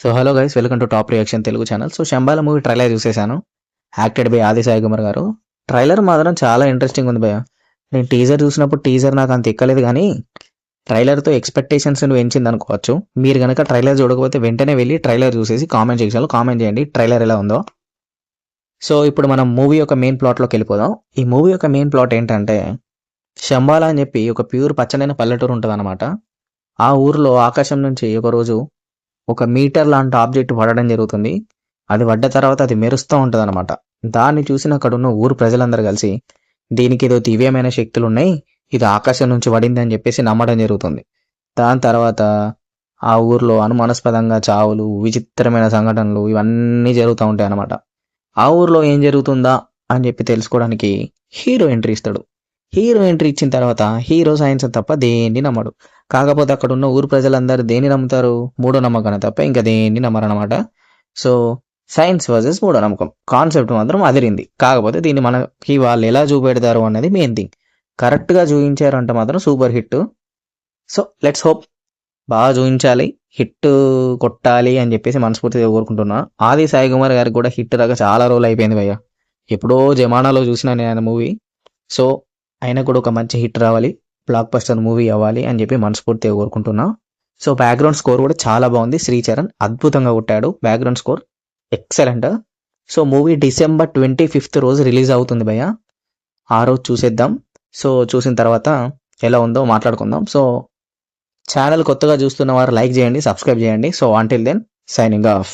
So hello guys, welcome to top reaction Telugu channel. So Shambala movie trailer చూసేశాను, acted by Aadi Sai Kumar గారు. Trailer మాత్రం చాలా interesting ఉంది భయ్య. నేను టీజర్ చూసినప్పుడు టీజర్ నాకు అంత ఎక్కలేదు, కానీ ట్రైలర్తో ఎక్స్పెక్టేషన్స్ పెంచింది అనుకోవచ్చు. మీరు కనుక ట్రైలర్ చూడకపోతే వెంటనే వెళ్ళి ట్రైలర్ చూసేసి కామెంట్ సెక్షన్లో కామెంట్ చేయండి ట్రైలర్ ఎలా ఉందో. సో ఇప్పుడు మనం మూవీ యొక్క మెయిన్ ప్లాట్లోకి వెళ్ళిపోదాం. ఈ మూవీ యొక్క మెయిన్ ప్లాట్ ఏంటంటే, శంబాల అని చెప్పి ఒక ప్యూర్ పచ్చనైన పల్లెటూరు ఉంటుంది అనమాట. ఆ ఊరిలో ఆకాశం నుంచి ఒకరోజు ఒక మీటర్ లాంటి ఆబ్జెక్ట్ పడడం జరుగుతుంది. అది పడ్డ తర్వాత అది మెరుస్తూ ఉంటుంది అనమాట. దాన్ని చూసిన అక్కడ ఉన్న ఊరు ప్రజలందరూ కలిసి దీనికి ఏదో దివ్యమైన శక్తులు ఉన్నాయి, ఇది ఆకాశం నుంచి పడింది అని చెప్పేసి నమ్మడం జరుగుతుంది. దాని తర్వాత ఆ ఊర్లో అనుమానాస్పదంగా చావులు, విచిత్రమైన సంఘటనలు ఇవన్నీ జరుగుతూ ఉంటాయి అన్నమాట. ఆ ఊర్లో ఏం జరుగుతుందా అని చెప్పి తెలుసుకోవడానికి హీరో ఎంట్రీ ఇస్తాడు. హీరో ఎంట్రీ ఇచ్చిన తర్వాత హీరో సైన్స్ తప్ప దేన్ని నమ్మడు. కాకపోతే అక్కడ ఉన్న ఊరు ప్రజలందరూ దేన్ని నమ్ముతారు? మూఢో నమ్మకాన్ని తప్ప ఇంకా దేన్ని నమ్మరనమాట. సో సైన్స్ వర్సెస్ మూఢో నమ్మకం కాన్సెప్ట్ మాత్రం అదిరింది. కాకపోతే దీన్ని మనకి వాళ్ళు ఎలా చూపెడతారు అన్నది మెయిన్ థింగ్. కరెక్ట్గా చూపించారు అంటే మాత్రం super hit. So let's hope బాగా చూపించాలి, హిట్ కొట్టాలి అని చెప్పేసి మనస్ఫూర్తిగా కోరుకుంటున్నా. ఆది సాయి కుమార్ గారికి కూడా హిట్ రాగా చాలా రోజులు అయిపోయింది భయ్య. ఎప్పుడో జమానాలో చూసిన నేను ఆయన మూవీ. సో ఆయన కూడా ఒక మంచి హిట్ రావాలి, బ్లాక్ బస్టర్ మూవీ అవ్వాలి అని చెప్పి మనస్ఫూర్తిగా కోరుకుంటున్నా. సో బ్యాక్గ్రౌండ్ స్కోర్ కూడా చాలా బాగుంది. శ్రీచరణ్ అద్భుతంగా కొట్టాడు, background score excellent. So movie December 25th రోజు రిలీజ్ అవుతుంది భయ్య. ఆ రోజు చూసేద్దాం. సో చూసిన తర్వాత ఎలా ఉందో మాట్లాడుకుందాం. సో ఛానల్ కొత్తగా చూస్తున్న వారు లైక్ చేయండి, సబ్స్క్రైబ్ చేయండి. So until then signing of.